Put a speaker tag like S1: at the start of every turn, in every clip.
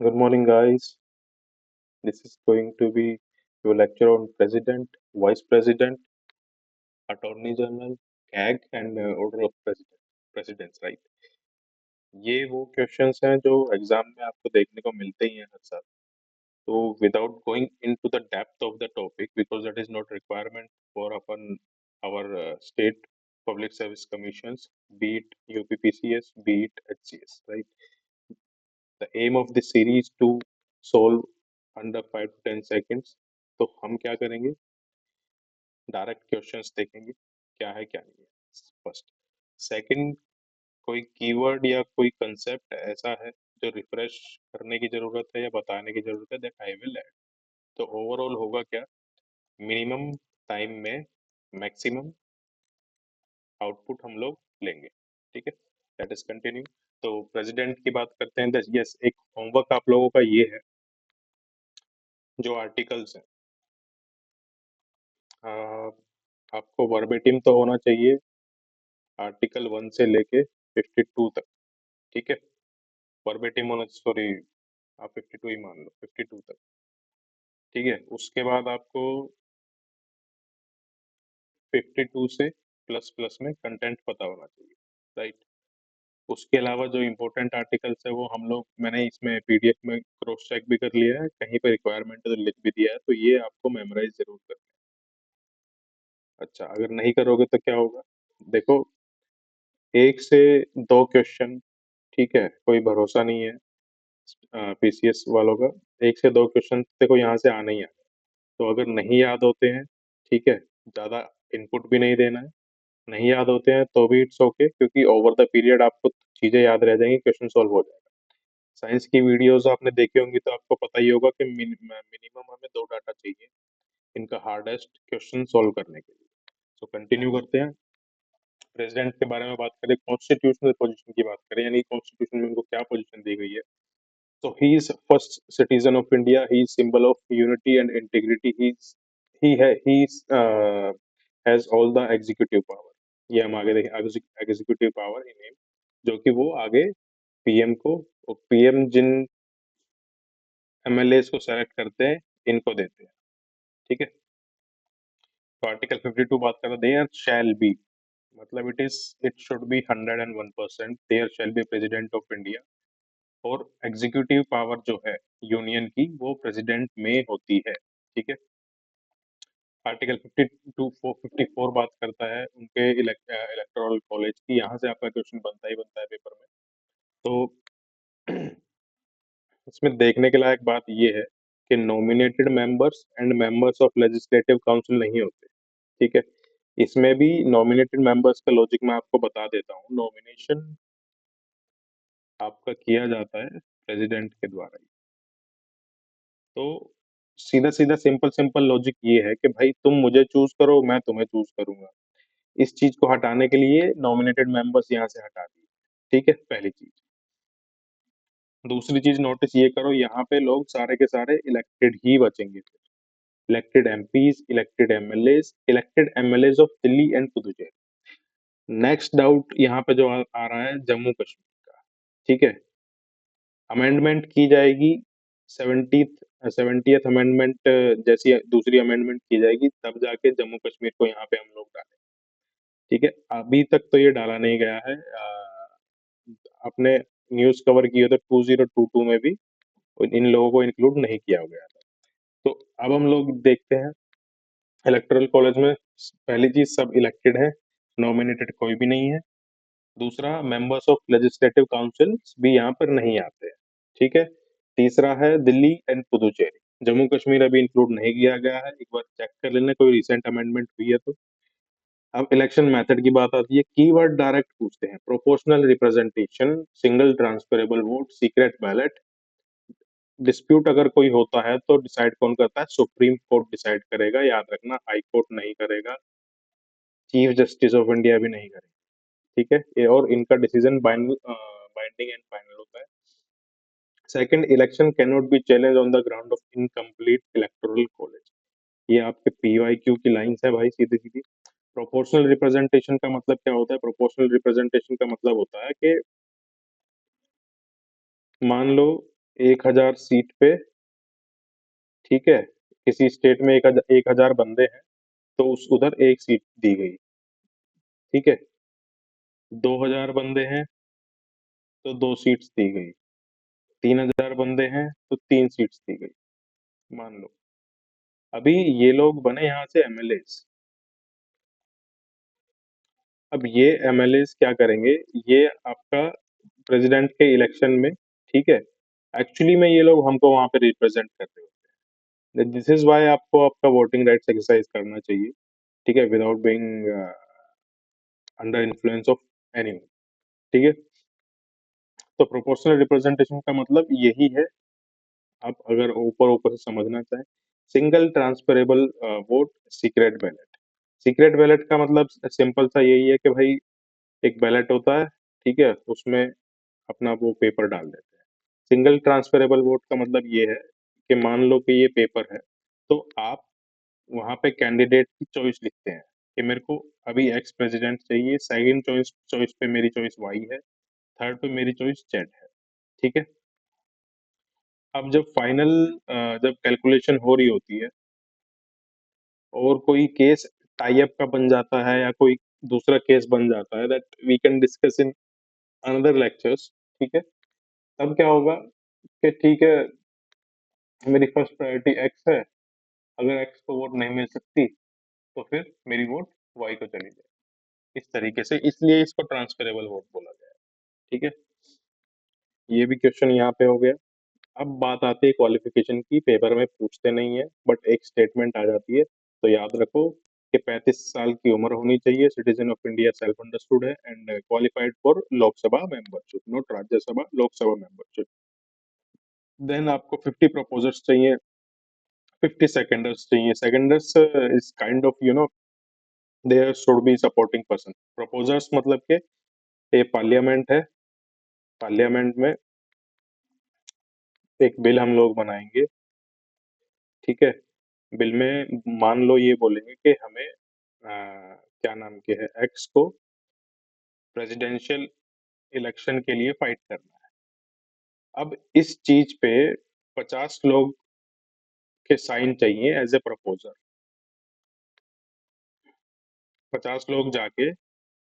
S1: Good morning, guys. This is going to be your lecture on President, Vice President, Attorney General, CAG, and Order of Presidents, right? ये वो questions हैं जो exam में आपको देखने को मिलते ही हैं हर साल. So, without going into the depth of the topic, because that is not requirement for upon our state public service commissions, be it UPPCS, be it HCS, right? The aim of this series to solve under 5 to 10 seconds. तो हम क्या करेंगे, direct questions देखेंगे क्या है क्या नहीं है. फर्स्ट. सेकंड, कोई कीवर्ड या कोई कंसेप्ट ऐसा है जो रिफ्रेश करने की जरूरत है या बताने की जरूरत है, दैट आई विल ऐड. तो ओवरऑल होगा क्या, मिनिमम टाइम में मैक्सिमम आउटपुट हम लोग लेंगे. ठीक है, लेट अस कंटिन्यू. तो प्रेसिडेंट की बात करते हैं. यस, एक होमवर्क आप लोगों का ये है, जो आर्टिकल्स हैं आपको वर्बेटिम तो होना चाहिए आर्टिकल 1 से लेके 52 तक. ठीक है, वर्बेटिम होना, सॉरी आप 52 ही मान लो, 52 तक. ठीक है, उसके बाद आपको 52 से प्लस प्लस में कंटेंट पता होना चाहिए, राइट. उसके अलावा जो इम्पोर्टेंट आर्टिकल्स है वो हम लोग, मैंने इसमें पीडीएफ में क्रॉस चेक भी कर लिया है, कहीं पर रिक्वायरमेंट तो लिख भी दिया है, तो ये आपको मेमोराइज जरूर करना है. अच्छा, अगर नहीं करोगे तो क्या होगा, देखो, 1 से 2 क्वेश्चन, ठीक है, कोई भरोसा नहीं है पीसीएस वालों का. 1 से 2 क्वेश्चन देखो यहाँ से आना ही है. तो अगर नहीं याद होते हैं, ठीक है, ज़्यादा इनपुट भी नहीं देना है. नहीं याद होते हैं तो भी इट्स ओके, क्योंकि ओवर द पीरियड आपको चीज़ें याद रह जाएंगी, क्वेश्चन सॉल्व हो जाएगा. साइंस की वीडियोस आपने देखी होंगी तो आपको पता ही होगा कि मिनिमम हमें 2 डाटा चाहिए इनका हार्डेस्ट क्वेश्चन सॉल्व करने के लिए. तो कंटिन्यू करते हैं. प्रेसिडेंट के बारे में बात करें, कॉन्स्टिट्यूशनल पोजीशन की बात करें, यानी कॉन्स्टिट्यूशन में उनको क्या पोजीशन दी गई है. So he is first citizen of India. He is symbol of unity and integrity. Has all the executive power. ये हम आगे देखें, executive power in him, जो कि वो आगे पीएम को, पीएम जिन एमएलए को सेलेक्ट करते हैं इनको देते हैं. ठीक है, तो आर्टिकल 52 बात कर रहे, देयर शैल बी, मतलब it should be 101%, there shall be president of India. और एग्जीक्यूटिव पावर जो है यूनियन की, वो प्रेसिडेंट में होती है. ठीक है, आर्टिकल 52 54 बात करता है उनके इलेक्टोरल कॉलेज की. यहाँ से आपका क्वेश्चन बनता ही बनता है पेपर में. तो इसमें देखने के लायक बात ये है कि nominated members and members of legislative council नहीं होते. ठीक है, इसमें भी नॉमिनेटेड मेंबर्स का लॉजिक मैं आपको बता देता हूँ. नॉमिनेशन आपका किया जाता है प्रेसिडेंट के द्वारा ही. तो सीधा सीधा सिंपल सिंपल लॉजिक ये है कि भाई तुम मुझे चूज करो, मैं तुम्हें चूज करूंगा. इस चीज को हटाने के लिए नॉमिनेटेड मेंबर्स यहाँ से हटा दिए. ठीक है, पहली चीज. दूसरी चीज नोटिस ये करो, यहाँ पे लोग सारे के सारे इलेक्टेड ही बचेंगे. Elected MPs, elected MLAs, elected MLAs of Delhi and Puducherry. Next doubt यहाँ पे जो आ रहा है जम्मू कश्मीर का. ठीक है, अमेंडमेंट की जाएगी 70th अमेंडमेंट, जैसी दूसरी अमेंडमेंट की जाएगी तब जाके जम्मू कश्मीर को यहाँ पे हम लोग डालें. ठीक है, अभी तक तो ये डाला नहीं गया है. आपने न्यूज कवर की हो तो 2022 में भी इन लोगों को इंक्लूड नहीं किया गया था. तो अब हम लोग देखते हैं इलेक्टोरल कॉलेज में. पहली चीज, सब इलेक्टेड है, नॉमिनेटेड कोई भी नहीं है. दूसरा, मेंबर्स ऑफ लेजिस्लेटिव काउंसिल भी यहाँ पर नहीं आते हैं. ठीक है. तीसरा है दिल्ली एंड पुदुचेरी. जम्मू कश्मीर अभी इंक्लूड नहीं किया गया है, एक बार चेक कर लेना कोई रिसेंट अमेंडमेंट हुई है तो. अब इलेक्शन मेथड की बात आती है. कीवर्ड डायरेक्ट पूछते हैं, proportional representation, single transferable vote, secret ballot. Dispute अगर कोई होता है तो डिसाइड कौन करता है, सुप्रीम कोर्ट डिसाइड करेगा, याद रखना, हाई कोर्ट नहीं करेगा, चीफ जस्टिस ऑफ इंडिया भी नहीं करेगा. ठीक है, ये और इनका डिसीजन बाइंडिंग एंड फाइनल होता है. Second, election can not be challenge on the ground of incomplete electoral college. ये आपके पीवाईक्यू की लाइंस है भाई, सीधी सीधी. प्रोपोर्शनल रिप्रेजेंटेशन का मतलब क्या होता है, प्रोपोर्शनल रिप्रेजेंटेशन का मतलब होता है कि मान लो 1000 सीट पे, ठीक है, किसी स्टेट में 1000 बंदे हैं, तो उस उधर एक सीट दी गई। ठीक है, 2000 बंदे हैं तो दो सीट्स दी गई, 3000 बंदे हैं तो तीन सीट्स दी गई, मान लो। अभी ये लोग बने यहाँ से एमएलए। अब ये एमएलए क्या करेंगे, ये आपका प्रेसिडेंट के इलेक्शन में, ठीक है, एक्चुअली में ये लोग हमको वहां पे रिप्रेजेंट कर रहे होते हैं। दिस इज वाई आपको आपका वोटिंग राइट्स एक्सरसाइज करना चाहिए, ठीक है, without being under influence of any, ठीक है। तो प्रोपोर्शनल रिप्रेजेंटेशन का मतलब यही है, आप अगर ऊपर ऊपर से समझना चाहें, single transferable vote, secret ballot. Secret ballot का मतलब सिंपल सा यही है कि भाई एक बैलेट होता है, ठीक है, उसमें अपना वो पेपर डाल देते हैं। सिंगल ट्रांसफरेबल वोट का मतलब ये है कि मान लो कि ये पेपर है, तो आप वहां पे कैंडिडेट की चॉइस लिखते हैं कि मेरे को अभी एक्स प्रेसिडेंट चाहिए, सेकंड चॉइस चॉइस पे मेरी चॉइस वाई है, थर्ड पे मेरी चॉइस जेड है, ठीक है। अब जब फाइनल जब कैलकुलेशन हो रही होती है और कोई केस टाई अप का बन जाता है या कोई दूसरा केस बन जाता है, that we can discuss in another lectures, ठीक है। तब क्या होगा कि ठीक है, मेरी फर्स्ट प्रायोरिटी एक्स है, अगर एक्स को वोट नहीं मिल सकती तो फिर मेरी वोट वाई को चली जाए, इस तरीके से, इसलिए इसको ट्रांसफरेबल वोट बोला गया है, ठीक है। ये भी क्वेश्चन यहाँ पे हो गया। अब बात आती है क्वालिफिकेशन की, पेपर में पूछते नहीं है बट एक स्टेटमेंट आ जाती है, तो याद रखो कि 35 साल की उम्र होनी चाहिए, citizen of India self understood है, and qualified for Lok Sabha membership, not Rajya Sabha, Lok Sabha membership. Then आपको 50 प्रपोजर्स चाहिए, 50 सेकेंडर्स चाहिए। Seconders is kind of there should be supporting person. Proposers मतलब के ये पार्लियामेंट है, पार्लियामेंट में एक बिल हम लोग बनाएंगे, ठीक है। बिल में मान लो ये बोलेंगे कि हमें क्या नाम के है, एक्स को प्रेसिडेंशियल इलेक्शन के लिए फाइट करना है। अब इस चीज पे 50 लोग के साइन चाहिए एज ए प्रपोजर। 50 लोग जाके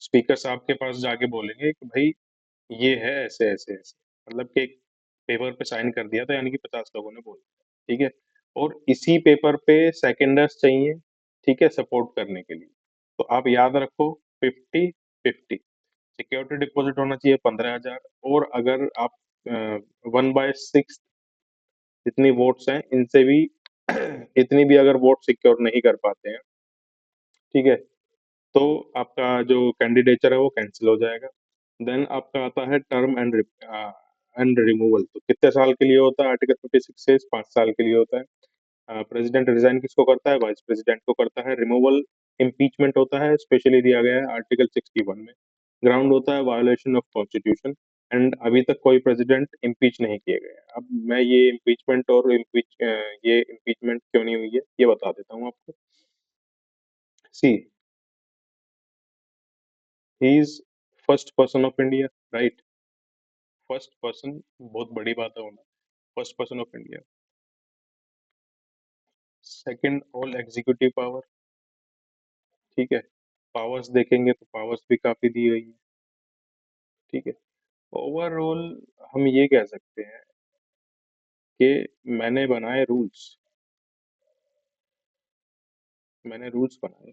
S1: स्पीकर साहब के पास जाके बोलेंगे कि भाई ये है ऐसे ऐसे ऐसे, मतलब कि एक पेपर पे साइन कर दिया था, यानी कि 50 लोगों ने बोल दिया, ठीक है। और इसी पेपर पे सेकेंडर्स चाहिए, ठीक है, सपोर्ट करने के लिए। तो आप याद रखो 50-50। सिक्योरिटी डिपॉजिट होना चाहिए 15,000, और अगर आप 1/6 जितनी वोट्स हैं इनसे भी इतनी भी अगर वोट सिक्योर नहीं कर पाते हैं, ठीक है, तो आपका जो कैंडिडेचर है वो कैंसिल हो जाएगा। देन आपका आता है टर्म एंड रिमूवल। तो कितने साल के लिए होता है, आर्टिकल 56 से 5 साल के लिए होता है। प्रेसिडेंट रिजाइन किसको करता है, वाइस प्रेसिडेंट को करता है। रिमूवल इम्पीचमेंट होता है, स्पेशली दिया गया है आर्टिकल 61 में। ग्राउंड होता है वायोलेशन ऑफ कॉन्स्टिट्यूशन, एंड अभी तक कोई प्रेसिडेंट इम्पीच नहीं किए गए हैं। अब मैं ये इम्पीचमेंट और ये इम्पीचमेंट क्यों नहीं हुई है ये बता देता हूँ आपको। See, he is first person of India, right. First person, बहुत बड़ी बात है होना, first person of India. Second, all executive power, ठीक है। पावर्स देखेंगे तो पावर्स भी काफी दी गई है, ठीक है। ओवरऑल हम ये कह सकते हैं कि मैंने बनाए रूल्स, मैंने रूल्स बनाए,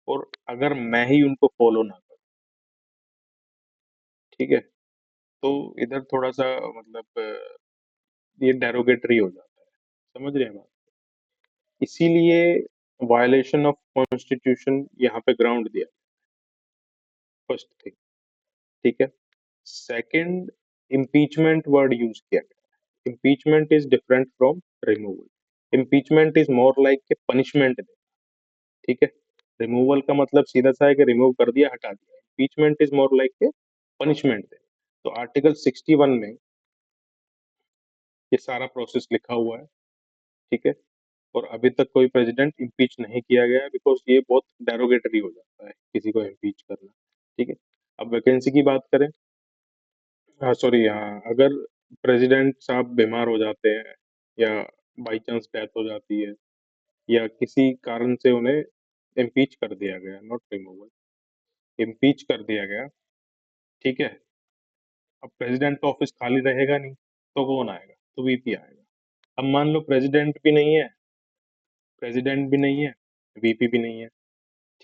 S1: और अगर मैं ही उनको फॉलो ना करूं, ठीक है, तो इधर थोड़ा सा मतलब ये डेरोगेटरी हो जाता है, समझ रहे हैं बात। इसीलिए वायलेशन ऑफ कॉन्स्टिट्यूशन यहाँ पे ग्राउंड दिया, फर्स्ट थिंग, ठीक है। सेकंड, इम्पीचमेंट वर्ड यूज किया गया। Impeachment is different from removal. Impeachment is more like punishment, ठीक है। रिमूवल का मतलब सीधा सा है कि रिमूव कर दिया, हटा दिया। Impeachment is more like punishment दे। तो आर्टिकल 61 में ये सारा प्रोसेस लिखा हुआ है, ठीक है। और अभी तक कोई प्रेसिडेंट इम्पीच नहीं किया गया, बिकॉज ये बहुत डेरोगेटरी हो जाता है किसी को इम्पीच करना, ठीक है। अब वैकेंसी की बात करें, हाँ सॉरी, हाँ, अगर प्रेसिडेंट साहब बीमार हो जाते हैं या बाई चांस डेथ हो जाती है या किसी कारण से उन्हें इम्पीच कर दिया गया, नॉट रिमूवल, इम्पीच कर दिया गया, ठीक है? अब प्रेसिडेंट का ऑफिस खाली रहेगा नहीं, तो कौन आएगा? तो वीपी आएगा। अब मान लो प्रेसिडेंट भी नहीं है, वीपी भी नहीं है,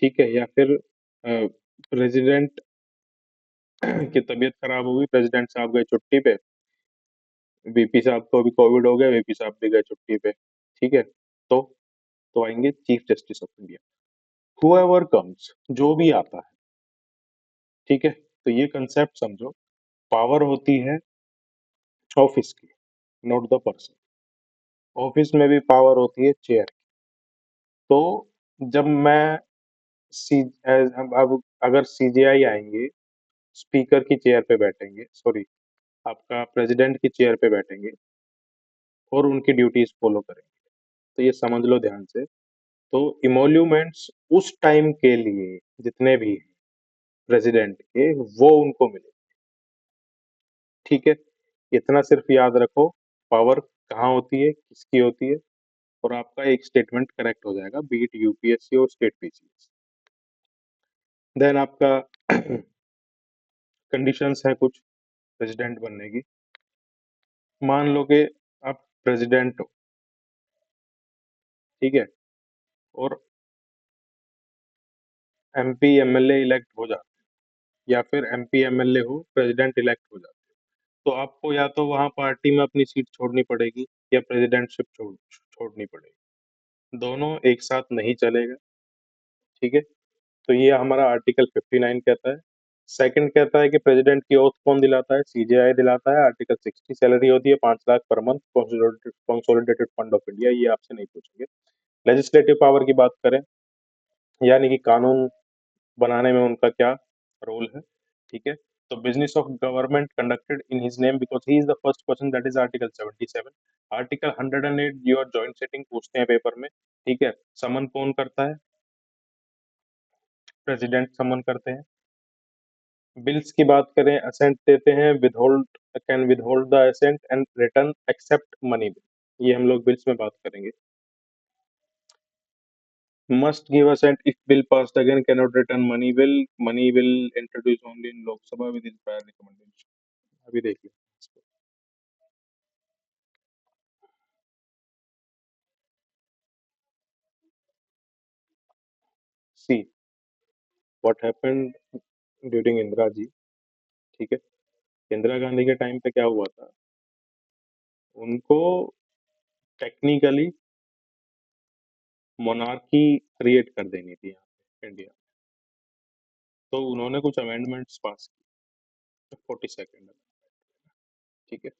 S1: ठीक है? या फिर प्रेसिडेंट की तबीयत खराब हो गई, प्रेसिडेंट साहब गए छुट्टी पे, वीपी साहब को अभी कोविड हो गया, वीपी साहब भी गए छुट्टी पे, ठीक है? तो तो आएंगे chief justice of India, whoever comes, जो भी आता है, ठीक है? तो ये कंसेप्ट समझो, पावर होती है ऑफिस की, नॉट द पर्सन। ऑफिस में भी पावर होती है चेयर। तो जब मैं सी अब अगर सीजेआई आएंगे, स्पीकर की चेयर पे बैठेंगे, सॉरी, आपका प्रेसिडेंट की चेयर पे बैठेंगे और उनकी ड्यूटीज फॉलो करेंगे, तो ये समझ लो ध्यान से। तो इमोल्यूमेंट्स उस टाइम के लिए जितने भी हैं प्रेसिडेंट के, वो उनको मिले, ठीक है? इतना सिर्फ याद रखो, पावर कहाँ होती है, किसकी होती है, और आपका एक स्टेटमेंट करेक्ट हो जाएगा, बी इट यूपीएससी और स्टेट पीसीएस। देन आपका कंडीशंस है कुछ प्रेसिडेंट बनने की। मान लो कि आप प्रेसिडेंट हो, ठीक है? और एमपी एमएलए इलेक्ट हो जाते हैं, या फिर एमपी एमएलए हो प्रेसिडेंट इलेक्ट हो जाते हैं, तो आपको या तो वहां पार्टी में अपनी सीट छोड़नी पड़ेगी या प्रेसिडेंटशिप छोड़नी पड़ेगी, दोनों एक साथ नहीं चलेगा, ठीक है? तो ये हमारा आर्टिकल 59 कहता है। सेकंड कहता है कि प्रेसिडेंट की ओथ कौन दिलाता है? सीजेआई दिलाता है। आर्टिकल 60 सैलरी होती है 5 lakh per month, consolidated fund of India, ये आपसे नहीं पूछेंगे। लेजिस्लेटिव पावर की बात करें, यानी कि कानून बनाने में उनका क्या रोल है, ठीक है? तो business of government conducted in his name because he is the first person, that is article 77। Article 108 your joint setting पूछते हैं पेपर में, ठीक है? समन कौन करता है? प्रेसिडेंट समन करते हैं। बिल्स की बात करें, असेंट देते हैं, withhold, can withhold the assent and return except money bill, ये हम लोग बिल्स में बात करेंगे। Must give assent if bill passed again, can not return money bill introduce only in Lok Sabha with his prior recommendation. अभी देख लो। See what happened during Indira ji, ठीक है? इंदिरा गांधी के टाइम पे क्या हुआ था, उनको टेक्निकली मोनार्की क्रिएट कर देनी थी यहाँ पे इंडिया, तो उन्होंने कुछ अमेंडमेंट्स पास किए 42nd, ठीक है?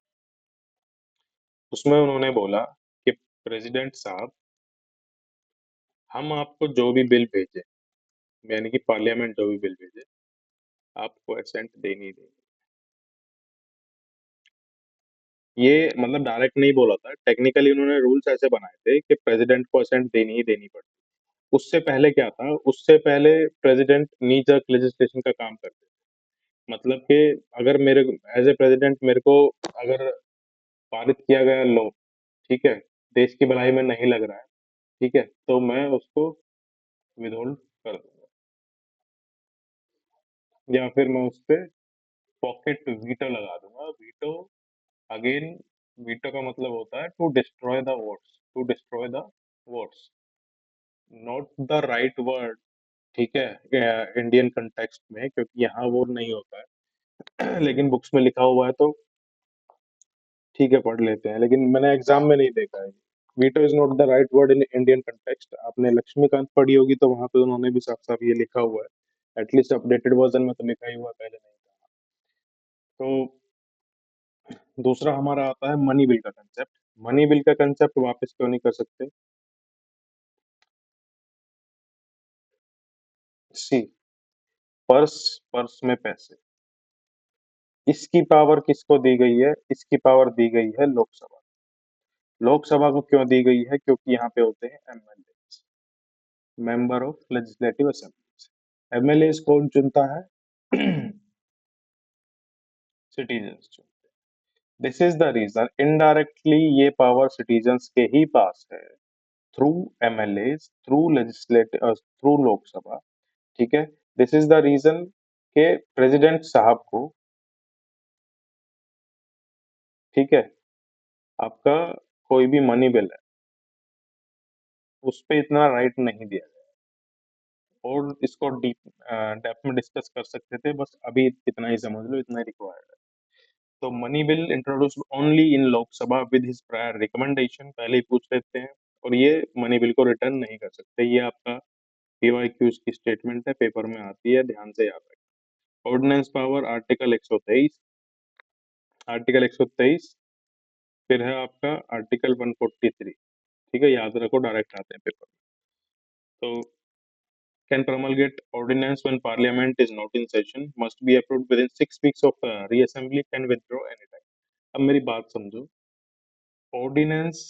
S1: उसमें उन्होंने बोला कि प्रेसिडेंट साहब, हम आपको जो भी बिल भेजे, यानी कि पार्लियामेंट जो भी बिल भेजे, आपको असेंट देनी ही देनी। ये मतलब डायरेक्ट नहीं बोला था, टेक्निकली उन्होंने रूल्स ऐसे बनाए थे कि प्रेसिडेंट को असेंट देनी ही देनी पड़ती। उससे पहले क्या था, उससे पहले प्रेसिडेंट नी जर्क लेजिस्लेशन का काम करते थे। मतलब कि अगर मेरे एज ए प्रेसिडेंट मेरे को अगर पारित किया गया लॉ, ठीक है, देश की भलाई में नहीं लग रहा है, ठीक है, तो मैं उसको विदहोल्ड कर दूंगा, या फिर मैं उस पे पॉकेट वीटो लगा दूंगा। वीटो अगेन, वीटो का मतलब होता है to destroy the votes, to destroy the votes, not the right word, ठीक है? इंडियन कंटेक्स्ट में, क्योंकि यहाँ वो नहीं होता है लेकिन बुक्स में लिखा हुआ है तो ठीक है, पढ़ लेते हैं, लेकिन मैंने एग्जाम में नहीं देखा है। Veto is not the right word in Indian context. आपने लक्ष्मीकांत पढ़ी होगी तो वहां पे उन्होंने भी साफ साफ ये लिखा हुआ है, एटलीस्ट अपडेटेड वर्जन में तो लिखा ही हुआ है, पहले नहीं था। तो दूसरा हमारा आता है मनी बिल का कंसेप्ट। मनी बिल का कंसेप्ट वापस क्यों नहीं कर सकते? सी, पर्स, पर्स में पैसे, इसकी पावर किसको दी गई है? इसकी पावर दी गई है लोकसभा। लोकसभा को क्यों दी गई है? क्योंकि यहाँ पे होते हैं MLA, member of legislative assembly. MLA कौन चुनता है? सिटीजन्स चुनते हैं। This is the reason indirectly ये पावर सिटीजन्स के ही पास है, through MLA, through legislative, through Lok Sabha. ठीक है, दिस इज द रीजन के प्रेसिडेंट साहब को, ठीक है, आपका कोई भी मनी बिल है उस पे इतना राइट नहीं दिया गया, और इसको डीप डेप्थ में डिस्कस कर सकते थे, बस अभी इतना ही समझ लो, इतना ही रिक्वायर्ड है। तो money bill introduce only in Lok Sabha with his prior recommendation, पहले ही पूछ लेते हैं, और ये मनी बिल को रिटर्न नहीं कर सकते, ये आपका पीवाईक्यूज की स्टेटमेंट है, पेपर में आती है, ध्यान से याद रखें। ऑर्डिनेंस पावर आर्टिकल 123, आर्टिकल 123, फिर है आपका आर्टिकल 143। ठीक है, याद रखो, डायरेक्ट आते हैं पेपर में। तो can promulgate ordinance when parliament is not in session, must be approved within 6 weeks of reassembly, can withdraw anytime। अब मेरी बात समझो, ऑर्डिनेंस,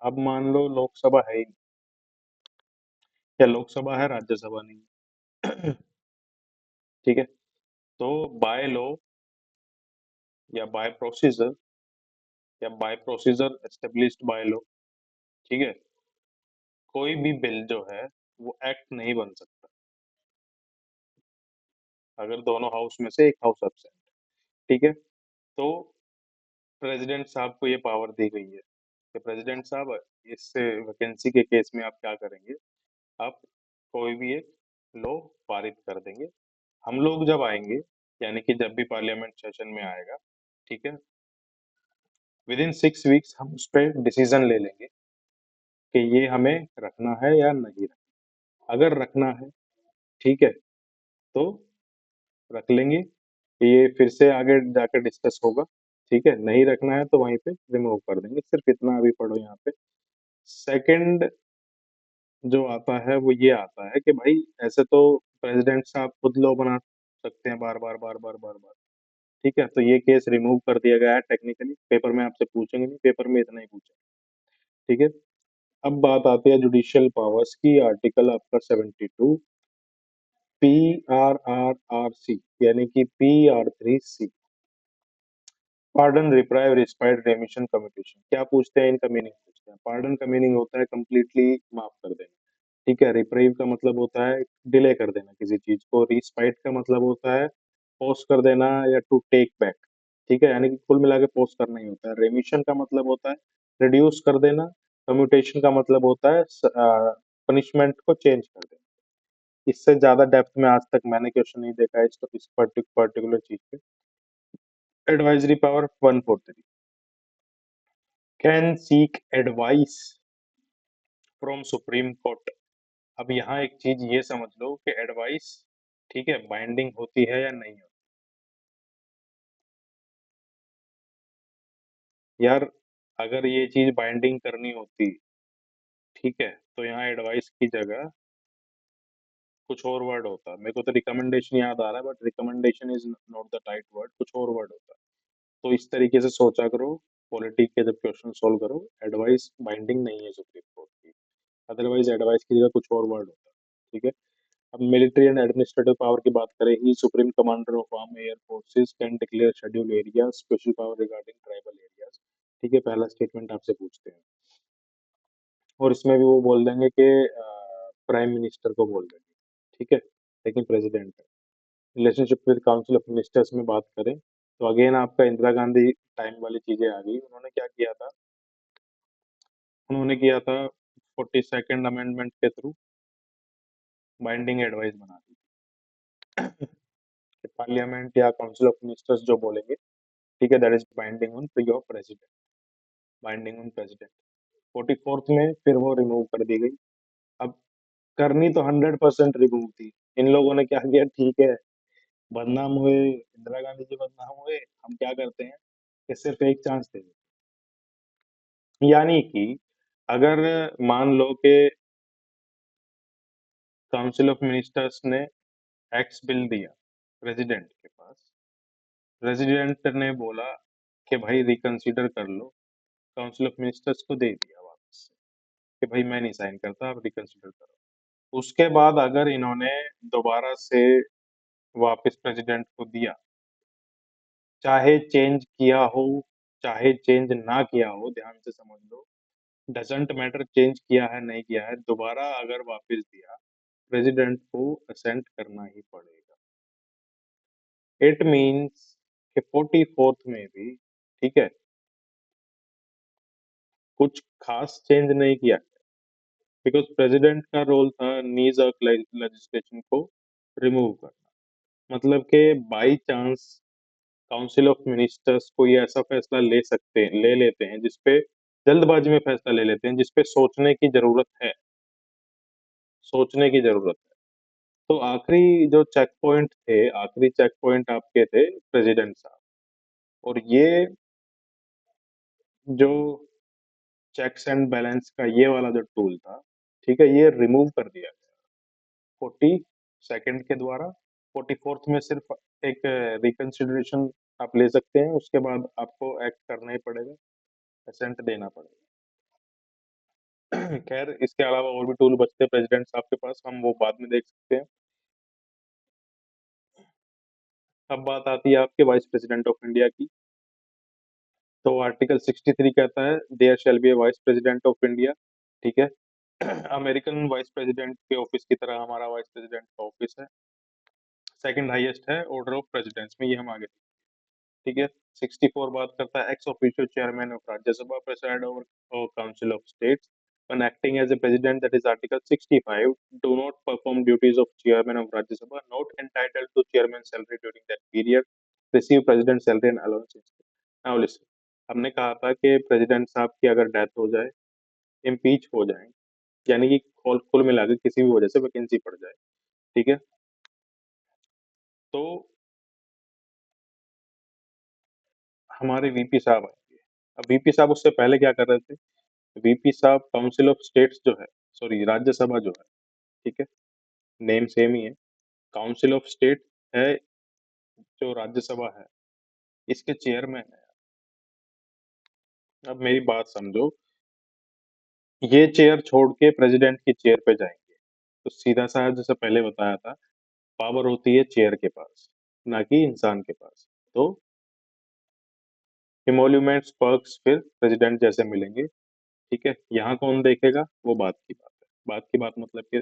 S1: अब मान लो लोकसभा है ही नहीं, या लोकसभा है राज्यसभा नहीं है। ठीक है, तो बाय लॉ या बाय प्रोसीजर, या by procedure established by law, ठीक है, कोई भी बिल जो है वो एक्ट नहीं बन सकता अगर दोनों हाउस में से एक हाउस एब्सेंट। ठीक है, तो प्रेसिडेंट साहब को ये पावर दी गई है कि प्रेसिडेंट साहब, इस वैकेंसी के केस में आप क्या करेंगे, आप कोई भी एक लॉ पारित कर देंगे। हम लोग जब आएंगे, यानी कि जब भी पार्लियामेंट सेशन में आएगा, ठीक है, विद इन 6 वीक्स हम उस पर डिसीजन ले लेंगे कि ये हमें रखना है या नहीं रखना। अगर रखना है, ठीक है, तो रख लेंगे, ये फिर से आगे जाकर डिस्कस होगा। ठीक है, नहीं रखना है तो वहीं पे रिमूव कर देंगे, सिर्फ इतना अभी पढ़ो यहाँ पे। सेकंड जो आता है वो ये आता है कि भाई ऐसे तो प्रेसिडेंट साहब खुद लॉ बना सकते हैं बार बार बार बार बार बार। ठीक है, तो ये केस रिमूव कर दिया गया है, टेक्निकली पेपर में आपसे पूछेंगे नहीं, पेपर में इतना ही पूछेंगे। ठीक है, अब बात आती है जुडिशियल पावर्स की, आर्टिकल आपका 72, PRRRC, यानी कि PR3C, pardon, reprieve, respite, रेमिशन, commutation. क्या पूछते हैं, इनका मीनिंग पूछते हैं। पार्डन का मीनिंग होता है कंप्लीटली माफ कर देना। ठीक है, रिप्राइव का मतलब होता है डिले कर देना किसी चीज को, रिस्पाइट का मतलब होता है पोस्ट कर देना या टू टेक बैक। ठीक है, यानी कि कुल मिला के पोस्ट करना ही होता है। रेमिशन का मतलब होता है रिड्यूस कर देना। कम्यूटेशन का मतलब होता है पनिशमेंट को चेंज कर देना। इससे ज्यादा डेप्थ में आज तक मैंने क्वेश्चन नहीं देखा है इस पर्टिकुलर चीज पे। Advisory power 143, can seek advice from supreme court. अब यहाँ एक चीज ये समझ लो कि एडवाइस, ठीक है, बाइंडिंग होती है या नहीं होती। यार, अगर ये चीज बाइंडिंग करनी होती, ठीक है, तो यहाँ एडवाइस की जगह कुछ और वर्ड होता। मेरे को तो रिकमेंडेशन याद आ रहा है, but recommendation is not the right word, कुछ और वर्ड होता। तो इस तरीके से सोचा करो, पॉलिटिक के जब क्वेश्चन सोल्व करो, एडवाइस बाइंडिंग नहीं है सुप्रीम कोर्ट की, अदरवाइज एडवाइस की जगह कुछ और वर्ड होता। ठीक है, अब मिलिट्री एंड एडमिनिस्ट्रेटिव पावर की बात करें, he supreme commander of arm air forces can declare schedule area special power regarding tribal areas. ठीक है, पहला स्टेटमेंट आपसे पूछते हैं, और इसमें भी वो बोल देंगे कि प्राइम मिनिस्टर को बोल देंगे। ठीक है, लेकिन प्रेसिडेंट है। Relationship with council of ministers में बात करें, तो अगेन आपका इंदिरा गांधी टाइम वाली चीजें आ गई। उन्होंने क्या किया था, उन्होंने किया था 42nd अमेंडमेंट के थ्रू बाइंडिंग एडवाइस बना दी कि पार्लियामेंट या काउंसिल ऑफ मिनिस्टर्स जो बोलेंगे, ठीक है, that is binding on your president, binding on president. 44th में फिर वो रिमूव कर दी गई। अब करनी तो 100% रिमूव थी, इन लोगों ने क्या किया, ठीक है, बदनाम हुए इंदिरा गांधी जी, बदनाम हुए, हम क्या करते हैं कि सिर्फ एक चांस दे देते हैं। यानी कि अगर मान लो कि काउंसिल ऑफ मिनिस्टर्स ने एक्स बिल दिया प्रेसिडेंट के पास, प्रेसिडेंट ने बोला कि भाई रिकंसीडर कर लो, काउंसिल ऑफ मिनिस्टर्स को दे दिया वापस कि भाई मैं नहीं साइन करता, आप रिकंसीडर करो। उसके बाद अगर इन्होंने दोबारा से वापस प्रेसिडेंट को दिया, चाहे चेंज किया हो, चाहे चेंज ना किया हो, ध्यान से समझ लो, डजंट मैटर चेंज किया है नहीं किया है, दोबारा अगर वापस दिया, प्रेसिडेंट को असेंट करना ही पड़ेगा। इट मीन्स कि 44th में भी, ठीक है, कुछ खास चेंज नहीं किया, बिकॉज प्रेसिडेंट का रोल था नीज ऑफ लेजिस्लेशन को रिमूव करना। मतलब कि by chance council of ministers कोई ऐसा फैसला ले लेते हैं जिसपे जल्दबाजी में फैसला ले लेते हैं, जिसपे सोचने की जरूरत है, सोचने की जरूरत है। तो आखिरी जो चेक पॉइंट थे, आखिरी चेक पॉइंट आपके थे प्रेसिडेंट साहब, और ये जो चेक्स एंड बैलेंस का ये वाला जो टूल था, ठीक है, ये रिमूव कर दिया गया 42nd के द्वारा। 44th में सिर्फ एक रिकंसिडरेशन आप ले सकते हैं, उसके बाद आपको एक्ट करना ही पड़ेगा, असेंट देना पड़ेगा। खैर, इसके अलावा और भी टूल बचते हैं प्रेसिडेंट साहब के पास, हम वो बाद में देख सकते हैं। अब बात आती है आपके वाइस प्रेसिडेंट ऑफ इंडिया की। तो आर्टिकल 63 कहता है there shall be a vice president of India, ठीक है। अमेरिकन वाइस प्रेसिडेंट के ऑफिस की तरह हमारा वाइस प्रेसिडेंट का ऑफिस है, सेकंड हाईएस्ट है ऑर्डर ऑफ प्रेसिडेंस में, ये हम आगे, ठीक है। 64 बात करता है ex officio chairman of Rajya Sabha preside over council of states when acting as a president, that is article 65, do not perform duties of chairman of Rajya Sabha, not entitled to chairman salary during that period, receive president salary and allowance instead. Now listen, हमने कहा था कि president साहब की अगर death हो जाए, impeach हो जाए, यानी कि कुल मिला के किसी भी वजह से वैकेंसी पड़ जाए, ठीक है, तो हमारे वीपी साहब आएंगे। अब वीपी साहब उससे पहले क्या कर रहे थे? वीपी साहब काउंसिल ऑफ स्टेट्स जो है, सॉरी राज्यसभा जो है, ठीक है, नेम सेम ही है, काउंसिल ऑफ स्टेट है जो राज्यसभा है, इसके चेयरमैन है। अब मेरी बात समझो, ये चेयर छोड़ के प्रेसिडेंट की चेयर पे जाएंगे, तो सीधा सा जैसे पहले बताया था, पावर होती है चेयर के पास, ना कि इंसान के पास। तो इमोल्यूमेंट्स पर्क्स फिर प्रेसिडेंट जैसे मिलेंगे, ठीक है। यहाँ कौन देखेगा, वो बात की बात है, बात की बात मतलब कि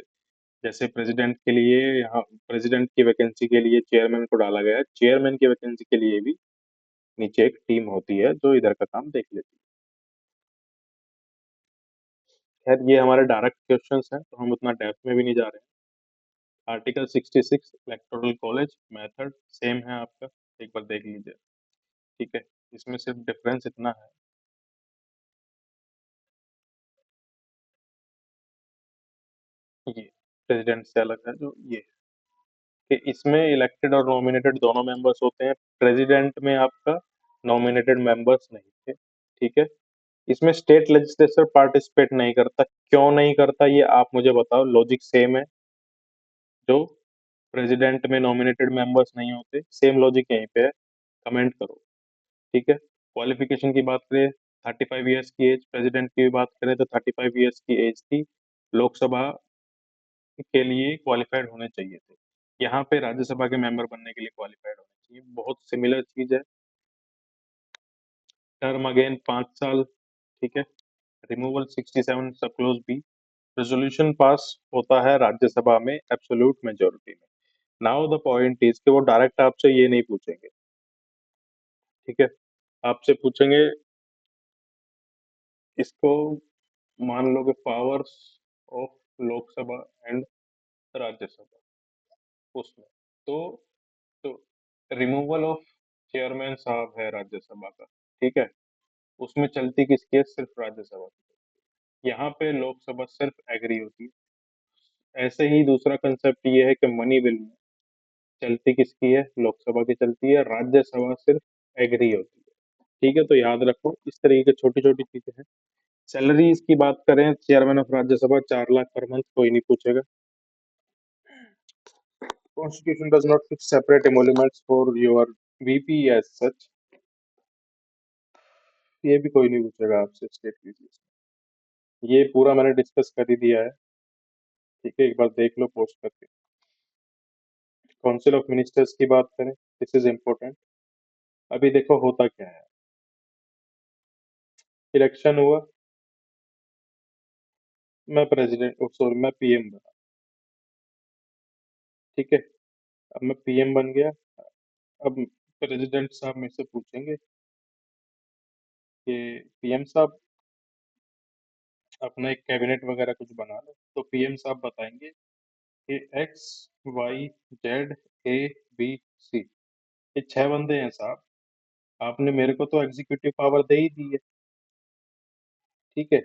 S1: जैसे प्रेसिडेंट के लिए यहाँ प्रेसिडेंट की वैकेंसी के लिए चेयरमैन को डाला गया है, चेयरमैन की वैकेंसी के लिए भी नीचे एक टीम होती है जो इधर का काम देख लेती है। खैर, ये हमारे डायरेक्ट क्वेश्चंस हैं, तो हम उतना डेप्थ में भी नहीं जा रहे हैं। Article 66 electoral college method same है आपका, एक बार देख लीजिए, ठीक है। इसमें सिर्फ डिफरेंस इतना है, ये प्रेसिडेंट से अलग है जो ये, कि इसमें इलेक्टेड और नॉमिनेटेड दोनों मेंबर्स होते हैं, प्रेसिडेंट में आपका नॉमिनेटेड मेंबर्स नहीं थे, ठीक है। इसमें स्टेट लेजिस्लेचर पार्टिसिपेट नहीं करता, क्यों नहीं करता ये आप मुझे बताओ, लॉजिक सेम है, जो प्रेसिडेंट में नॉमिनेटेड मेंबर्स नहीं होते, सेम लॉजिक यहीं पे है, कमेंट करो, ठीक है। क्वालिफिकेशन की बात करें, 35 ईयर्स की एज, प्रेसिडेंट की भी बात करें तो 35 ईयर्स की एज थी, लोकसभा के लिए क्वालिफाइड होने चाहिए थे, यहाँ पे राज्यसभा के मेंबर बनने के लिए क्वालिफाइड होने चाहिए, बहुत सिमिलर चीज है। टर्म अगेन 5 साल, ठीक है। रिमूवल 67 सब क्लोज बी, रेजोल्यूशन पास होता है राज्यसभा में एब्सोल्यूट मेजोरिटी में। नाउ द पॉइंट इज कि वो डायरेक्ट आपसे ये नहीं पूछेंगे, ठीक है, आपसे पूछेंगे इसको, मान लो कि powers of Lok Sabha and Rajya Sabha, उसमें तो तो रिमूवल ऑफ चेयरमैन साहब है राज्यसभा का, ठीक है, उसमें चलती किसकी है, सिर्फ राज्यसभा की। यहाँ पे लोकसभा सिर्फ एग्री होती है। ऐसे ही दूसरा कंसेप्ट ये है कि मनी बिल में चलती किसकी है, लोकसभा की चलती है, राज्यसभा सिर्फ एग्री होती है, ठीक है। तो याद रखो, इस तरीके की छोटी छोटी चीजें हैं। सैलरीज की बात करें, chairman of Rajya Sabha 4 lakh per month, कोई नहीं पूछेगा। Constitution does not fix separate emoluments for your VP as such, ये भी कोई नहीं पूछेगा आपसे स्टेट वीपी, ये पूरा मैंने डिस्कस कर ही दिया है, ठीक है, एक बार देख लो पोस्ट करके। काउंसिल ऑफ मिनिस्टर्स की बात करें, दिस इज इम्पोर्टेंट। अब अभी देखो होता क्या है, इलेक्शन हुआ, मैं प्रेसिडेंट, सॉरी मैं पीएम बना, ठीक है। अब मैं पीएम बन गया। अब प्रेसिडेंट साहब मेरे से पूछेंगे कि पीएम साहब अपना एक कैबिनेट वगैरह कुछ बना लो, तो पीएम साहब बताएंगे कि X Y Z A B C, ये 6 बंदे हैं साहब, आपने मेरे को तो एग्जीक्यूटिव पावर दे ही दी है, ठीक है।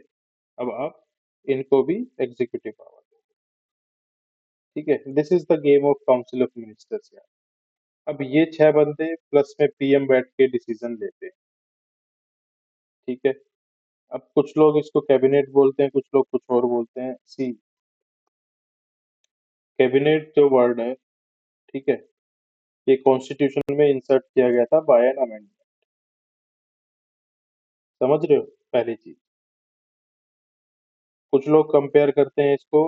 S1: अब आप इनको भी एग्जीक्यूटिव पावर, ठीक है। This is the game of council of ministers यार। अब ये 6 बंदे प्लस में पीएम बैठ के डिसीजन लेते हैं, ठीक है। अब कुछ लोग इसको कैबिनेट बोलते हैं, कुछ लोग कुछ और बोलते हैं। सी, कैबिनेट जो वर्ड है, ठीक है, ये कॉन्स्टिट्यूशन में इंसर्ट किया गया था बाय एन अमेंडमेंट। समझ रहे हो पहली चीज। कुछ लोग कंपेयर करते हैं इसको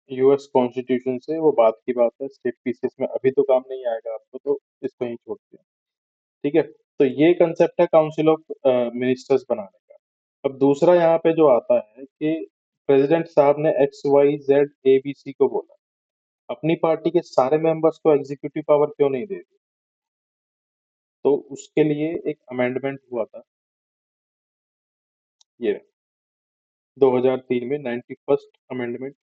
S1: यूएस कॉन्स्टिट्यूशन से, वो बात की बात है, स्टेट पीसेस में अभी तो काम नहीं आएगा आपको, तो इसको ही छोड़ते हैं, ठीक है। तो ये कंसेप्ट है काउंसिल ऑफ मिनिस्टर्स बनाने का। अब दूसरा यहाँ पे जो आता है कि प्रेसिडेंट साहब ने X Y Z A B C को बोला, अपनी पार्टी के सारे मेंबर्स को एग्जीक्यूटिव पावर क्यों नहीं दे दी? तो उसके लिए एक अमेंडमेंट हुआ था, ये 2003 में 91st अमेंडमेंट।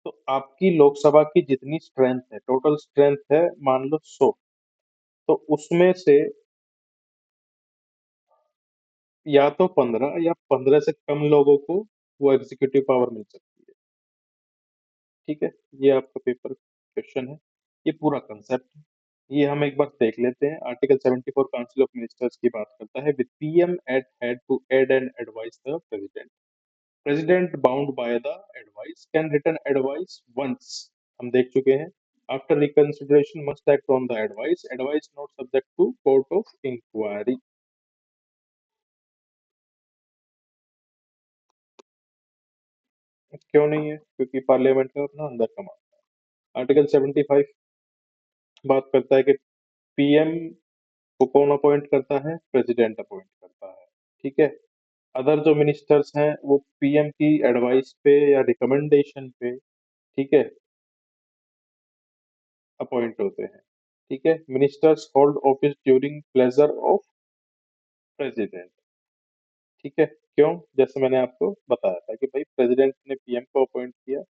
S1: तो आपकी लोकसभा की जितनी स्ट्रेंथ है, टोटल स्ट्रेंथ है मान लो 100, तो उसमें से या तो 15 या 15 से कम लोगों को वो एग्जीक्यूटिव पावर मिल सकती है, ठीक है। ये आपका पेपर क्वेश्चन है, ये पूरा कंसेप्ट है, ये हम एक बार देख लेते हैं। आर्टिकल 74 काउंसिल ऑफ मिनिस्टर्स की बात करता है, with PM at head to aid and advise the president. President bound by the advice can return advice once, हम देख चुके हैं। After reconsideration must act on the advice, advice not subject to court of inquiry. क्यों नहीं है? क्योंकि parliament का अपना अंदर का मामला है। आर्टिकल 75 बात करता है कि पीएम को कौन अपॉइंट करता है? प्रेसिडेंट अपॉइंट करता है, ठीक है। अदर जो मिनिस्टर्स हैं वो पीएम की एडवाइस पे या रिकमेंडेशन पे, ठीक है, अपॉइंट होते हैं, ठीक है। Ministers hold office during pleasure of president, ठीक है। क्यों? जैसे मैंने आपको बताया था कि भाई प्रेसिडेंट ने पीएम को अपॉइंट किया,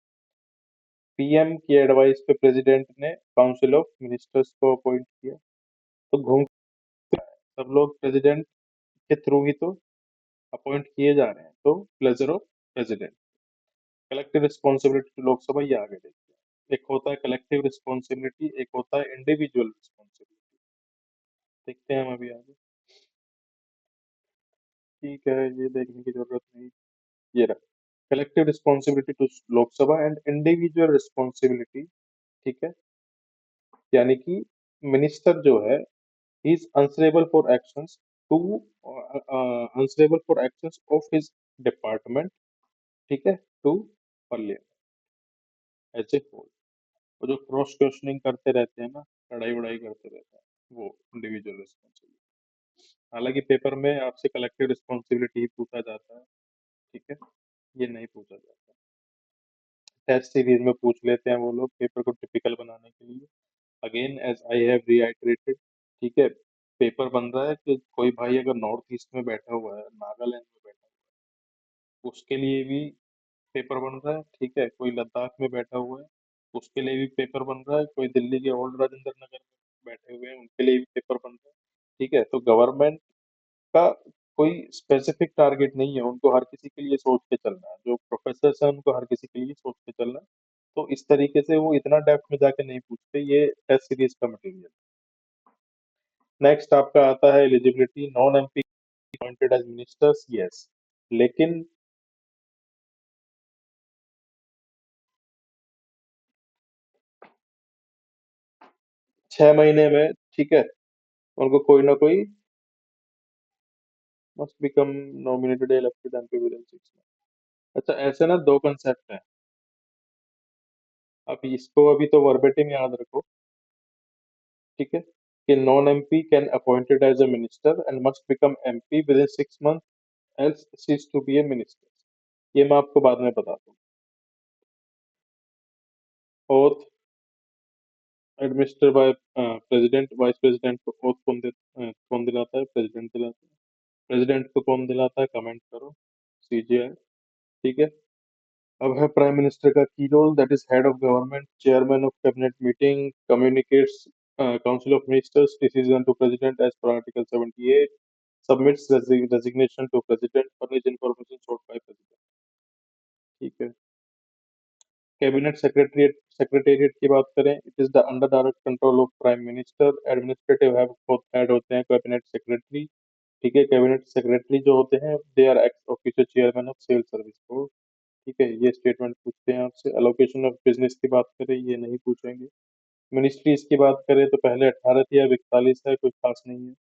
S1: पीएम की एडवाइस पे प्रेसिडेंट ने काउंसिल ऑफ मिनिस्टर्स को अपॉइंट किया, तो घूम सब लोग प्रेसिडेंट के थ्रू ही तो अपॉइंट किए जा रहे हैं, तो pleasure of president. Collective responsibility Lok Sabha, ये आगे देखते हैं। एक होता है कलेक्टिव रिस्पॉन्सिबिलिटी, एक होता है इंडिविजुअल रिस्पॉन्सिबिलिटी। देखते हैं हम अभी आगे, ठीक है, ये देखने की जरूरत नहीं। ये रहा collective responsibility to Lok Sabha and individual responsibility, ठीक है। यानी कि मिनिस्टर जो है, he is answerable for actions to answerable for actions of his department, ठीक है, to parliament as a whole. वो जो क्रॉस क्वेश्चनिंग करते रहते हैं ना, लड़ाई वड़ाई करते रहते हैं, वो इंडिविजुअल रिस्पॉन्सिबिलिटी। हालांकि पेपर में आपसे कलेक्टिव रिस्पॉन्सिबिलिटी ही पूछा जाता है, ठीक है, ये नहीं पूछा जाता। टेस्ट सीरीज में पूछ लेते हैं वो लोग पेपर को टिपिकल बनाने के लिए। अगेन एज आई हैव रिआइटरेटेड, ठीक है, पेपर बन रहा है कि कोई भाई अगर नॉर्थ ईस्ट में बैठा हुआ है, नागालैंड में बैठा हुआ है, उसके लिए भी पेपर बन रहा है, ठीक है। कोई लद्दाख में बैठा हुआ है, उसके लिए भी पेपर बन रहा है। कोई दिल्ली के ओल्ड राजेंद्र नगर में बैठे हुए हैं, उनके लिए भी पेपर बन रहा है, ठीक है। तो गवर्नमेंट का कोई स्पेसिफिक टारगेट नहीं है, उनको हर किसी के लिए सोच के चलना है। जो प्रोफेसर है उनको हर किसी के लिए सोच के चलना है। तो इस तरीके से वो इतना डेप्थ में जाके नहीं पूछते, ये टेस्ट सीरीज का मटेरियल। नेक्स्ट आपका आता है eligibility, non MP appointed as ministers, yes, लेकिन 6 महीने में, ठीक है, उनको कोई ना कोई must become nominated elected MP within 6 month. अच्छा, ऐसे ना दो कंसेप्ट हैं। अब इसको अभी तो वर्बेटिम याद रखो, ठीक है, कि non MP can appointed as a minister and must become MP within 6 month else cease to be a minister. ये मैं आपको बाद में बताता हूँ। Oath administer by president, vice president को ओथ कौन दिलाता है? प्रेसिडेंट दिलाता है। प्रेसिडेंट को कौन दिलाता है? कमेंट करो, सीजीआई। ठीक है। अब है प्राइम मिनिस्टर का key role, that is head of government, chairman of cabinet meeting, communicates council of ministers decision to president as per article 78, submits resignation to president, furnish information sought by president। ठीक है। Cabinet secretariat secretariat की बात करें, it is the under direct control of prime minister. Administrative head होते हैं cabinet secretary. ठीक है। Cabinet secretary जो होते हैं they are ex officio chairman of civil service board. ठीक है। ये स्टेटमेंट पूछते हैं आपसे। एलोकेशन ऑफ बिजनेस की बात करें, ये नहीं पूछेंगे। मिनिस्ट्रीज की बात करें तो पहले 18 थी, अब 41 है, कुछ खास नहीं है।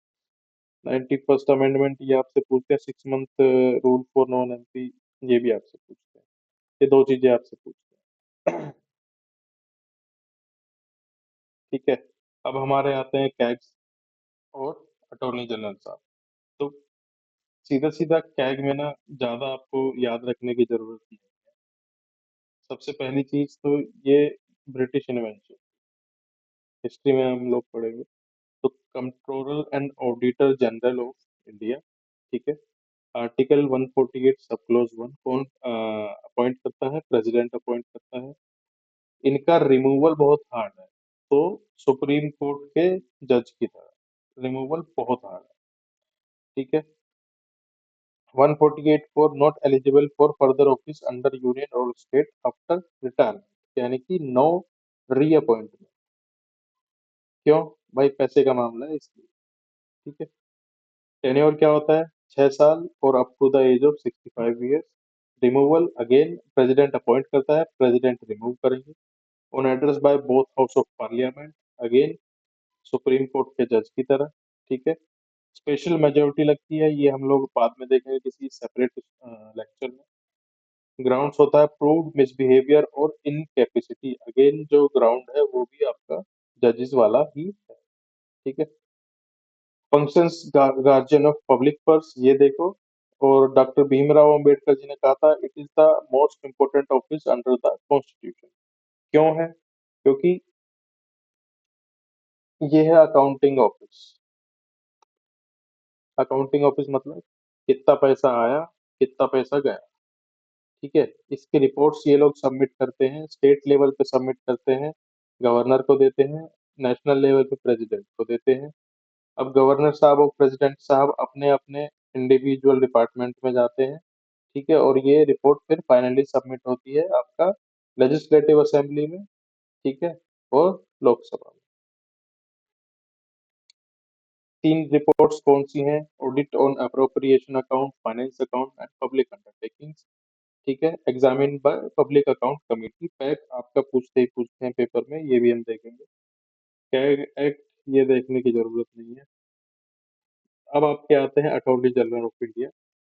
S1: 91st अमेंडमेंट ये आपसे पूछते हैं। 6 month rule for non MP, ये भी आपसे पूछते हैं। ये दो चीजें आपसे पूछते हैं। ठीक है। अब हमारे आते हैं कैग्स और अटॉर्नी जनरल साहब। तो सीधा सीधा कैग में ना ज्यादा आपको याद रखने की जरूरत नहीं है। सबसे पहली चीज तो ये ब्रिटिश इन्वेंशन, हिस्ट्री में हम लोग पढ़ेंगे। तो controller and auditor general of India. ठीक है। आर्टिकल 148 सब क्लोज 1 कौन अपॉइंट करता है? प्रेसिडेंट अपॉइंट करता है। इनका रिमूवल बहुत हार्ड है, तो सुप्रीम कोर्ट के जज की तरह रिमूवल बहुत हार्ड है। ठीक है। 148 for not eligible for further office under union और स्टेट आफ्टर रिटायरमेंट, यानी कि नो रीअपॉइंटमेंट। क्यों? भाई पैसे का मामला है इसलिए। ठीक है। टेन्योर क्या होता है? 6 साल और up to the age of 65 years. Removal again president appoint करता है, प्रेसिडेंट रिमूव करेंगे on address by both house of parliament, again supreme court के जज की तरह। ठीक है। स्पेशल मेजोरिटी लगती है, ये हम लोग बाद में देखेंगे किसी सेपरेट लेक्चर में। ग्राउंड्स होता है प्रूव्ड मिसबिहेवियर और इनकैपेसिटी, अगेन जो ग्राउंड है वो भी आपका जजेस वाला ही है। ठीक है। Functions guardian of public purse, ये देखो। और डॉक्टर भीमराव अंबेडकर जी ने कहा था it is the most important office under the constitution. क्यों है? क्योंकि ये है अकाउंटिंग ऑफिस। अकाउंटिंग ऑफिस मतलब कितना पैसा आया, कितना पैसा गया। ठीक है। इसकी रिपोर्ट्स ये लोग सबमिट करते हैं, स्टेट लेवल पे सबमिट करते हैं, गवर्नर को देते हैं, नेशनल लेवल पे प्रेसिडेंट को देते हैं। अब गवर्नर साहब और प्रेसिडेंट साहब अपने अपने इंडिविजुअल डिपार्टमेंट में जाते हैं। ठीक है। और ये रिपोर्ट फिर फाइनली सबमिट होती है आपका लेजिस्लेटिव असेंबली में। ठीक है। और लोकसभा में। तीन रिपोर्ट्स कौन सी हैं? Audit on appropriation account, finance account and public undertakings. ठीक है। Examine by public account committee, pack आपका पूछते ही पूछते हैं पेपर में, ये भी हम देखेंगे। कैग एक्ट, ये देखने की जरूरत नहीं है। अब आपके आते हैं अटॉर्नी जनरल ऑफ इंडिया।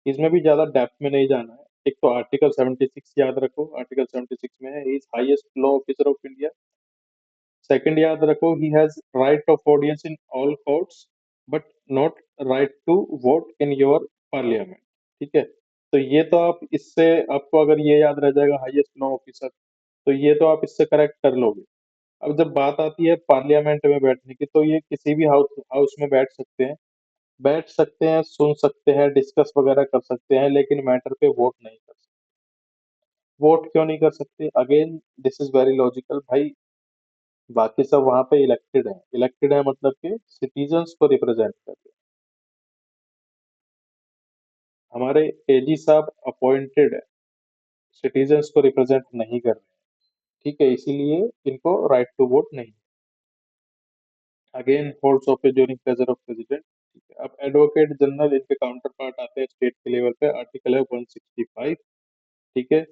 S1: इसमें भी ज्यादा डेप्थ में नहीं जाना है। एक तो आर्टिकल 76 याद रखो, आर्टिकल 76 में है is highest law officer of India. Second याद रखो, he has right of audience in all courts but not right to vote in your parliament. ठीक है। तो ये तो आप इससे, आपको अगर ये याद रह जाएगा हाईएस्ट लॉ ऑफिसर, तो ये तो आप इससे करेक्ट कर लोगे। अब जब बात आती है पार्लियामेंट में बैठने की, तो ये किसी भी हाउस हाउस में बैठ सकते हैं, सुन सकते हैं, डिस्कस वगैरह कर सकते हैं, लेकिन मैटर पे वोट नहीं कर सकते। वोट क्यों नहीं कर सकते? Again this is very logical भाई। बाकी सब वहां पे इलेक्टेड है, इलेक्टेड है मतलब कि सिटीजन्स को रिप्रेजेंट करते हैं। हमारे एजी साहब अपॉइंटेड है, सिटीजन्स को रिप्रेजेंट नहीं कर रहे हैं। ठीक है। इसीलिए इनको राइट टू वोट नहीं। Again holds office during pleasure of president. ठीक है। अब एडवोकेट जनरल, इनके काउंटर पार्ट आते हैं स्टेट के लेवल पे, आर्टिकल है 165। ठीक है।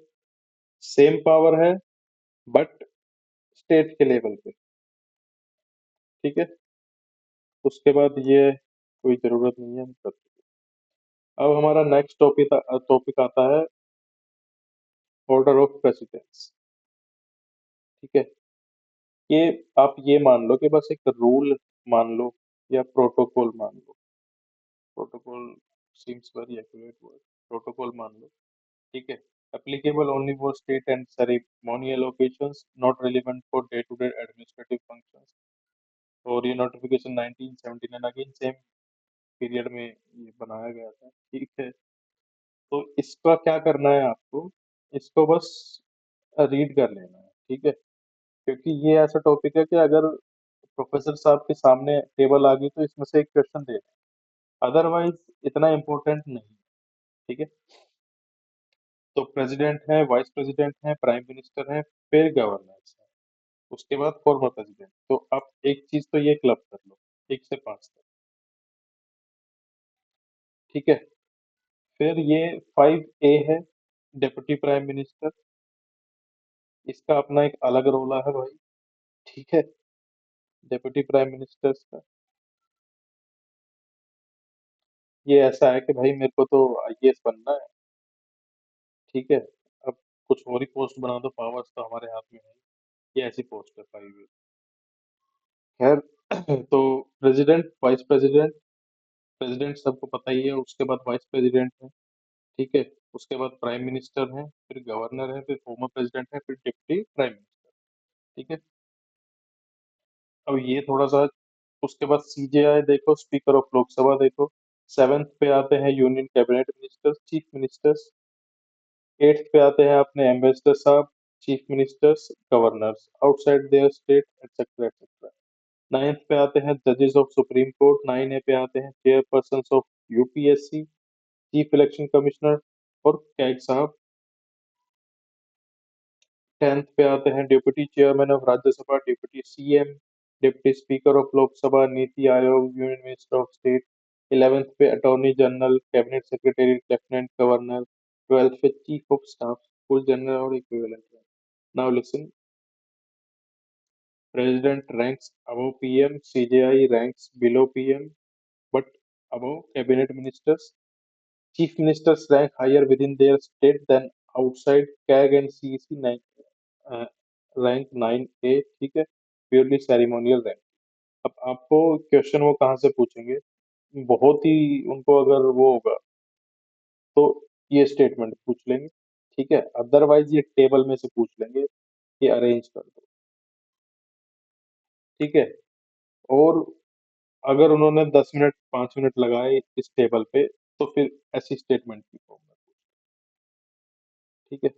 S1: सेम पावर है बट स्टेट के लेवल पे। ठीक है। उसके बाद ये कोई जरूरत नहीं है हम कर चुके। अब हमारा नेक्स्ट टॉपिक आता है ऑर्डर ऑफ प्रेसिडेंस। ठीक है। ये आप ये मान लो कि बस एक रूल मान लो या प्रोटोकॉल मान लो। Protocol seems very accurate word. Protocol मान लो, ठीक है। Applicable only for state and ceremonial occasions, not relevant for day to day administrative functions. और ये नोटिफिकेशन 1979 अगेन सेम पीरियड में ये बनाया गया था, ठीक है। तो इसका क्या करना है आपको, इसको बस रीड कर लेना है, ठीक है। क्योंकि ये ऐसा टॉपिक है कि अगर प्रोफेसर साहब के सामने टेबल आ गई तो इसमें से एक क्वेश्चन दे दें, अदरवाइज इतना इम्पोर्टेंट नहीं है, ठीक है। तो प्रेसिडेंट है, वाइस प्रेसिडेंट है, प्राइम मिनिस्टर है, फिर गवर्नर्स है, उसके बाद फॉर्मर प्रेसिडेंट। तो आप एक चीज तो ये क्लब कर लो, 1 से 5 तक, ठीक है। फिर ये 5A है, डेप्यूटी प्राइम मिनिस्टर। इसका अपना एक अलग रोला है भाई, ठीक है। डेप्यूटी प्राइम मिनिस्टर का ये ऐसा है कि भाई मेरे को तो आईएएस बनना है, ठीक है। अब कुछ और ही पोस्ट बना दो, पावर्स तो हमारे हाथ में है। ये ऐसी पोस्ट है 5A। खैर तो प्रेसिडेंट, वाइस प्रेसिडेंट, प्रेसिडेंट सबको पता ही है, उसके बाद वाइस प्रेसिडेंट है, ठीक है। उसके बाद प्राइम मिनिस्टर है, फिर गवर्नर है, फिर फॉर्मर प्रेसिडेंट है, फिर डिप्टी प्राइम मिनिस्टर, ठीक है। अब ये थोड़ा सा, उसके बाद सीजेआई देखो, स्पीकर ऑफ लोकसभा देखो। 7th पे आते हैं union cabinet minister, chief ministers. 8th पे आते हैं अपने एम्बेसडर साहब, chief ministers, governors outside there state, etcetera etcetera. 9th पे आते हैं जजेस ऑफ सुप्रीम कोर्ट। 9A पे आते हैं chairperson of UPSC, chief election commissioner और कैग साहब। 10th पे आते हैं deputy chairman of Rajya Sabha, deputy CM, deputy speaker of Lok Sabha, NITI Aayog, union minister of state. 11th पे attorney general, cabinet secretary, lieutenant governor. 12th पे chief of staff, full general और equivalent. Now listen, president ranks above PM, CJI ranks below PM but above cabinet ministers. Chief ministers rank higher within their state than outside. CAG and CEC uh, rank 9A, ठीक है। Purely ceremonial rank. अब आपको question वो कहाँ से पूछेंगे, बहुत ही उनको अगर वो होगा तो ये स्टेटमेंट पूछ लेंगे, ठीक है। अदरवाइज ये टेबल में से पूछ लेंगे कि अरेंज कर दो, ठीक है। और अगर उन्होंने 10 मिनट 5 मिनट लगाए इस टेबल पे तो फिर ऐसी स्टेटमेंट की फॉर्म में, ठीक है।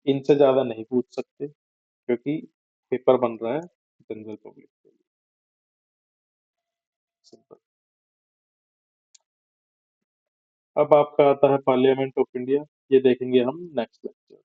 S1: इनसे ज्यादा नहीं पूछ सकते क्योंकि पेपर बन रहा है जनरल पब्लिक के लिए, सिंपल। अब आपका आता है पार्लियामेंट ऑफ इंडिया, ये देखेंगे हम नेक्स्ट लेक्चर।